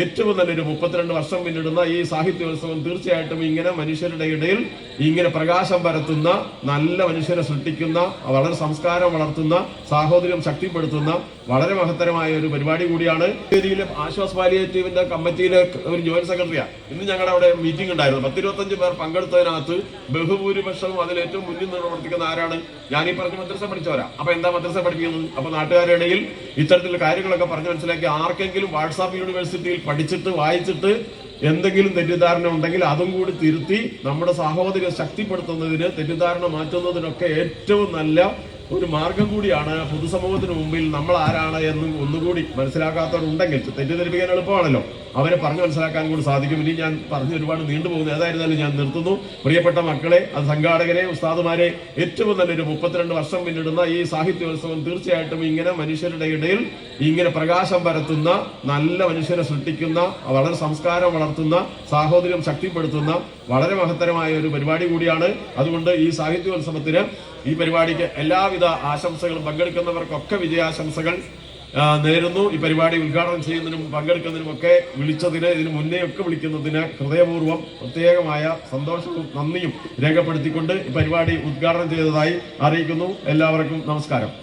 ഏറ്റവും നല്ലൊരു 32 വർഷം പിന്നിടുന്ന ഈ സാഹിത്യോത്സവം തീർച്ചയായിട്ടും ഇങ്ങനെ മനുഷ്യരുടെ ഇടയിൽ ഇങ്ങനെ പ്രകാശം പരത്തുന്ന, നല്ല മനുഷ്യരെ സൃഷ്ടിക്കുന്ന, വളരെ സംസ്കാരം വളർത്തുന്ന, സാഹോദര്യം ശക്തിപ്പെടുത്തുന്ന വളരെ മഹത്തരമായ ഒരു പരിപാടി കൂടിയാണ്. വേദിയിലെ ആശ്വാസ് പാലിയേറ്റീവിന്റെ കമ്മിറ്റിയിലെ ഒരു ജോയിന്റ് സെക്രട്ടറിയാണ്. ഇന്ന് ഞങ്ങളുടെ അവിടെ മീറ്റിംഗ് ഉണ്ടായിരുന്നു. 10-25 പേർ പങ്കെടുത്തതിനകത്ത് ബഹുഭൂരിപക്ഷവും അതിൽ ഏറ്റവും മുന്നിൽ നിന്ന് പ്രവർത്തിക്കുന്ന ആരാണ്? ഞാനീ പറഞ്ഞ മദ്രസ പഠിച്ചവരാ. അപ്പൊ എന്താ മദ്രസ പഠിപ്പിക്കുന്നത്? അപ്പൊ നാട്ടുകാരുടെ ഇടയിൽ ഇത്തരത്തിലുള്ള കാര്യങ്ങളൊക്കെ പറഞ്ഞ് മനസ്സിലാക്കി ആർക്കെങ്കിലും വാട്സാപ്പ് യൂണിവേഴ്സിറ്റിയിൽ പഠിച്ചിട്ട് വായിച്ചിട്ട് എന്തെങ്കിലും തെറ്റിദ്ധാരണ ഉണ്ടെങ്കിൽ അതും കൂടി തിരുത്തി നമ്മുടെ സാഹോദര്യം ശക്തിപ്പെടുത്തുന്നതിന്, തെറ്റിദ്ധാരണ മാറ്റുന്നതിനൊക്കെ ഏറ്റവും നല്ല ഒരു മാർഗം കൂടിയാണ്. പൊതുസമൂഹത്തിന് മുമ്പിൽ നമ്മൾ ആരാണ് എന്ന് ഒന്നുകൂടി മനസ്സിലാക്കാത്തവരുണ്ടെങ്കിൽ തെറ്റിദ്ധരിപ്പിക്കാൻ എളുപ്പമാണല്ലോ, അവരെ പറഞ്ഞു മനസ്സിലാക്കാൻ കൂടി സാധിക്കും. ഇനി ഞാൻ പറഞ്ഞ് ഒരുപാട് നീണ്ടുപോകുന്നു. ഏതായിരുന്നാലും ഞാൻ നിർത്തുന്നു. പ്രിയപ്പെട്ട മക്കളെ, അത് സംഘാടകരെ, ഉസ്താദുമാരെ, ഏറ്റവും നല്ലൊരു 32 വർഷം പിന്നിടുന്ന ഈ സാഹിത്യോത്സവം തീർച്ചയായിട്ടും ഇങ്ങനെ മനുഷ്യരുടെ ഇടയിൽ ഇങ്ങനെ പ്രകാശം പരത്തുന്ന, നല്ല മനുഷ്യരെ സൃഷ്ടിക്കുന്ന, വളരെ സംസ്കാരം വളർത്തുന്ന, സാഹോദര്യം ശക്തിപ്പെടുത്തുന്ന വളരെ മഹത്തരമായ ഒരു പരിപാടി കൂടിയാണ്. അതുകൊണ്ട് ഈ സാഹിത്യോത്സവത്തിന്, ഈ പരിപാടിക്ക് എല്ലാവിധ ആശംസകളും, പങ്കെടുക്കുന്നവർക്കൊക്കെ വിജയാശംസകൾ നേരുന്നു. ഈ പരിപാടി ഉദ്ഘാടനം ചെയ്യുന്നതിനും പങ്കെടുക്കുന്നതിനും ഒക്കെ വിളിച്ചതിന്, ഇതിനു മുന്നേ ഒക്കെ വിളിക്കുന്നതിന് ഹൃദയപൂർവ്വം പ്രത്യേകമായ സന്തോഷവും നന്ദിയും രേഖപ്പെടുത്തിക്കൊണ്ട് ഈ പരിപാടി ഉദ്ഘാടനം ചെയ്തതായി അറിയിക്കുന്നു. എല്ലാവർക്കും നമസ്കാരം.